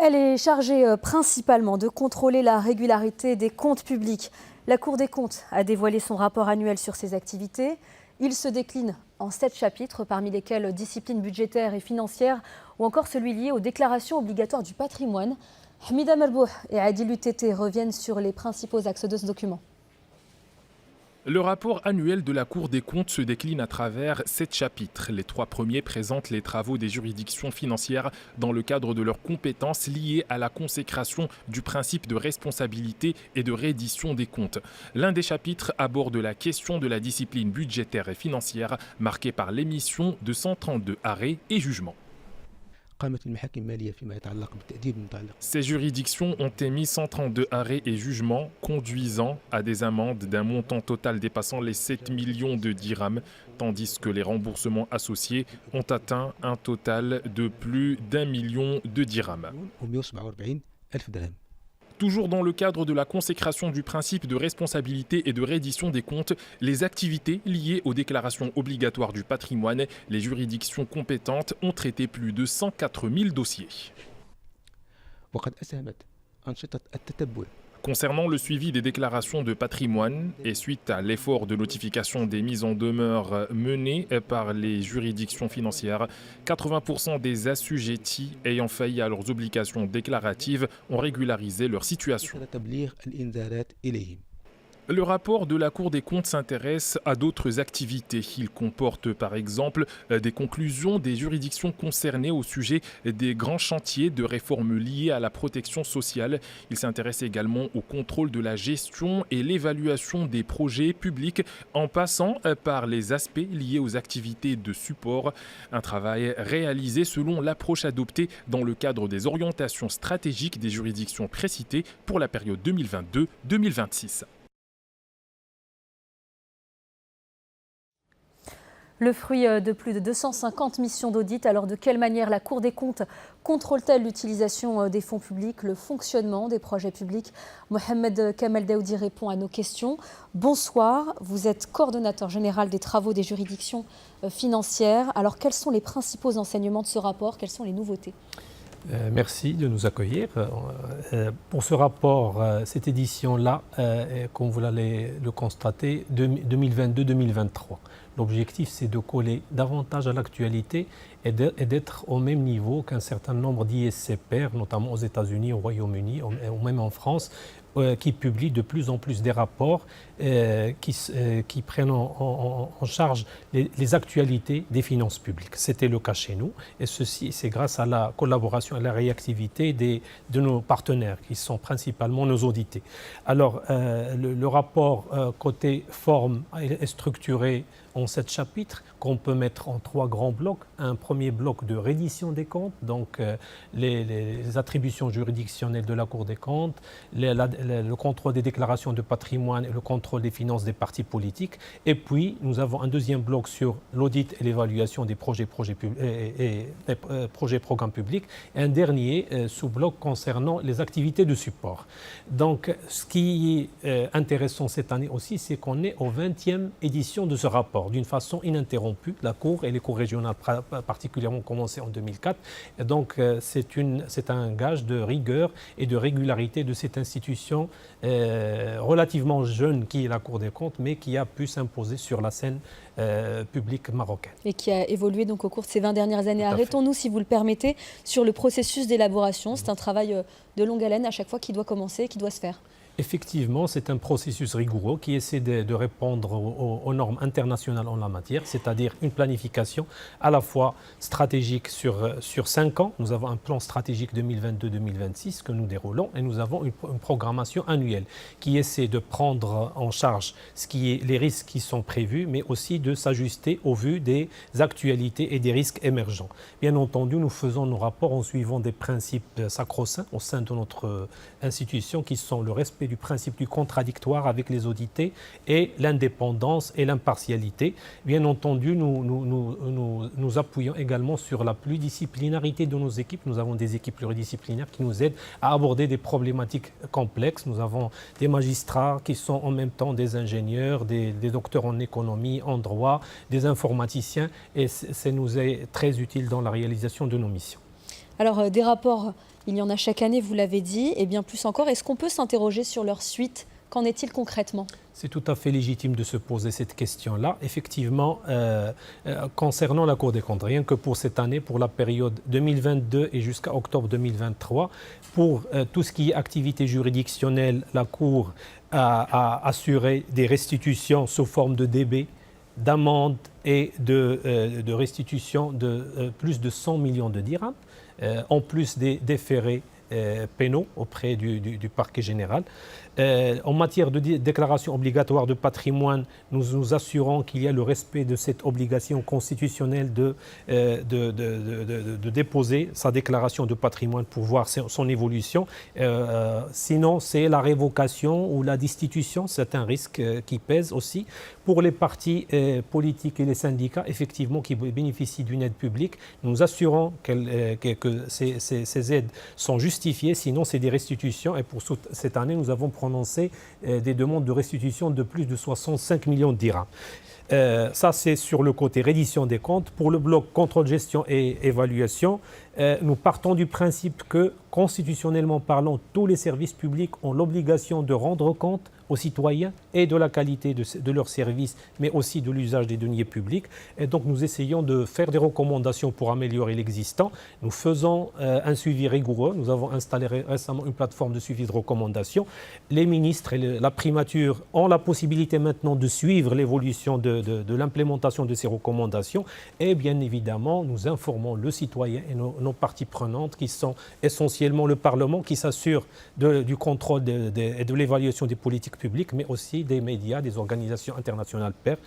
Elle est chargée principalement de contrôler la régularité des comptes publics. La Cour des comptes a dévoilé son rapport annuel sur ses activités. Il se décline en 7 chapitres, parmi lesquels discipline budgétaire et financière, ou encore celui lié aux déclarations obligatoires du patrimoine. Hamida Merbouh et Adil Luttete reviennent sur les principaux axes de ce document. Le rapport annuel de la Cour des comptes se décline à travers 7 chapitres. Les 3 premiers présentent les travaux des juridictions financières dans le cadre de leurs compétences liées à la consécration du principe de responsabilité et de reddition des comptes. L'un des chapitres aborde la question de la discipline budgétaire et financière, marquée par l'émission de 132 arrêts et jugements. Ces juridictions ont émis 132 arrêts et jugements conduisant à des amendes d'un montant total dépassant les 7 millions de dirhams, tandis que les remboursements associés ont atteint un total de plus d'1 million de dirhams. Toujours dans le cadre de la consécration du principe de responsabilité et de reddition des comptes, les activités liées aux déclarations obligatoires du patrimoine, les juridictions compétentes ont traité plus de 104 000 dossiers. Concernant le suivi des déclarations de patrimoine et suite à l'effort de notification des mises en demeure menées par les juridictions financières, 80% des assujettis ayant failli à leurs obligations déclaratives ont régularisé leur situation. Le rapport de la Cour des comptes s'intéresse à d'autres activités. Il comporte par exemple des conclusions des juridictions concernées au sujet des grands chantiers de réforme liés à la protection sociale. Il s'intéresse également au contrôle de la gestion et l'évaluation des projets publics en passant par les aspects liés aux activités de support. Un travail réalisé selon l'approche adoptée dans le cadre des orientations stratégiques des juridictions précitées pour la période 2022-2026. Le fruit de plus de 250 missions d'audit. Alors de quelle manière la Cour des comptes contrôle-t-elle l'utilisation des fonds publics, le fonctionnement des projets publics? Mohamed Kamel Daoudi répond à nos questions. Bonsoir, vous êtes coordonnateur général des travaux des juridictions financières. Alors quels sont les principaux enseignements de ce rapport? Quelles sont les nouveautés? Merci de nous accueillir. Pour ce rapport, cette édition-là, comme vous l'allez le constater, 2022-2023. L'objectif, c'est de coller davantage à l'actualité et d'être au même niveau qu'un certain nombre d'ISCPR, notamment aux États-Unis, au Royaume-Uni, ou même en France, qui publient de plus en plus des rapports qui prennent en charge les actualités des finances publiques. C'était le cas chez nous, et ceci, c'est grâce à la collaboration et à la réactivité de nos partenaires, qui sont principalement nos audités. Alors, le rapport côté forme est structuré en 7 chapitres qu'on peut mettre en 3 grands blocs. Un premier bloc de reddition des comptes, donc les attributions juridictionnelles de la Cour des comptes, le contrôle des déclarations de patrimoine et le contrôle des finances des partis politiques. Et puis, nous avons un deuxième bloc sur l'audit et l'évaluation des projets programmes publics. Et un dernier sous-bloc concernant les activités de support. Donc, ce qui est intéressant cette année aussi, c'est qu'on est aux 20e édition de ce rapport, d'une façon ininterrompue. La Cour et les cours régionales particulièrement ont commencé en 2004. Et donc, c'est un gage de rigueur et de régularité de cette institution relativement jeune qui est la Cour des comptes, mais qui a pu s'imposer sur la scène publique marocaine. Et qui a évolué donc au cours de ces 20 dernières années. Arrêtons-nous, si vous le permettez, sur le processus d'élaboration. C'est un travail de longue haleine à chaque fois qui doit commencer, qui doit se faire. Effectivement, c'est un processus rigoureux qui essaie de répondre aux normes internationales en la matière, c'est-à-dire une planification à la fois stratégique sur 5 ans. Nous avons un plan stratégique 2022-2026 que nous déroulons et nous avons une programmation annuelle qui essaie de prendre en charge les risques qui sont prévus, mais aussi de s'ajuster au vu des actualités et des risques émergents. Bien entendu, nous faisons nos rapports en suivant des principes sacro-saints au sein de notre institution qui sont le respect du principe du contradictoire avec les audités et l'indépendance et l'impartialité. Bien entendu, nous appuyons également sur la pluridisciplinarité de nos équipes. Nous avons des équipes pluridisciplinaires qui nous aident à aborder des problématiques complexes. Nous avons des magistrats qui sont en même temps des ingénieurs, des docteurs en économie, en droit, des informaticiens, et ça nous est très utile dans la réalisation de nos missions. Alors, des rapports, il y en a chaque année, vous l'avez dit, et bien plus encore. Est-ce qu'on peut s'interroger sur leur suite? Qu'en est-il concrètement? C'est tout à fait légitime de se poser cette question-là. Effectivement, concernant la Cour des comptes, rien que pour cette année, pour la période 2022 et jusqu'à octobre 2023, pour tout ce qui est activité juridictionnelle, la Cour a assuré des restitutions sous forme de DB, d'amendes et de restitution de plus de 100 millions de dirhams, en plus des déférés pénaux auprès du parquet général. En matière de déclaration obligatoire de patrimoine, nous nous assurons qu'il y a le respect de cette obligation constitutionnelle de déposer sa déclaration de patrimoine pour voir son évolution. Sinon, c'est la révocation ou la destitution, c'est un risque qui pèse aussi. Pour les partis politiques et les syndicats, effectivement, qui bénéficient d'une aide publique, nous assurons que ces aides sont justifiées, sinon c'est des restitutions. Et pour cette année, nous avons prononcé des demandes de restitution de plus de 65 millions de dirhams. Ça, c'est sur le côté reddition des comptes. Pour le bloc contrôle, gestion et évaluation, nous partons du principe que, constitutionnellement parlant, tous les services publics ont l'obligation de rendre compte aux citoyens et de la qualité de leurs services, mais aussi de l'usage des deniers publics. Et donc nous essayons de faire des recommandations pour améliorer l'existant. Nous faisons un suivi rigoureux. Nous avons installé récemment une plateforme de suivi de recommandations. Les ministres et la primature ont la possibilité maintenant de suivre l'évolution de l'implémentation de ces recommandations. Et bien évidemment, nous informons le citoyen et nos parties prenantes qui sont essentiellement le Parlement qui s'assure du contrôle et de l'évaluation des politiques publiques, mais aussi des médias, des organisations internationales pairs.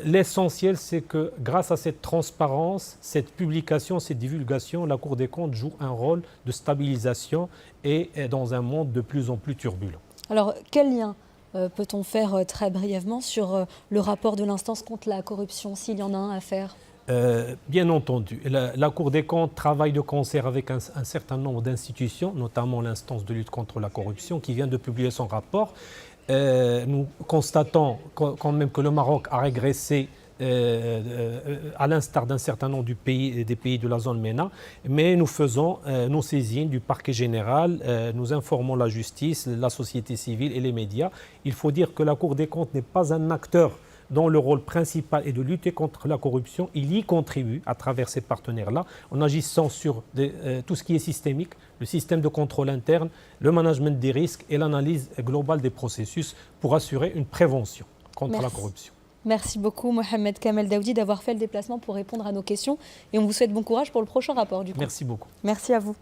L'essentiel, c'est que grâce à cette transparence, cette publication, cette divulgation, la Cour des comptes joue un rôle de stabilisation et est dans un monde de plus en plus turbulent. Alors, quel lien peut-on faire très brièvement sur le rapport de l'instance contre la corruption, s'il y en a un à faire? Bien entendu, la Cour des comptes travaille de concert avec un certain nombre d'institutions, notamment l'instance de lutte contre la corruption qui vient de publier son rapport. Nous constatons quand même que le Maroc a régressé à l'instar d'un certain nombre des pays de la zone MENA, mais nous faisons nos saisines du parquet général, nous informons la justice, la société civile et les médias. Il faut dire que la Cour des comptes n'est pas un acteur dont le rôle principal est de lutter contre la corruption. Il y contribue à travers ces partenaires-là, en agissant sur tout ce qui est systémique, le système de contrôle interne, le management des risques et l'analyse globale des processus pour assurer une prévention contre la corruption. Merci beaucoup Mohamed Kamel Daoudi d'avoir fait le déplacement pour répondre à nos questions et on vous souhaite bon courage pour le prochain rapport du coup. Merci beaucoup. Merci à vous.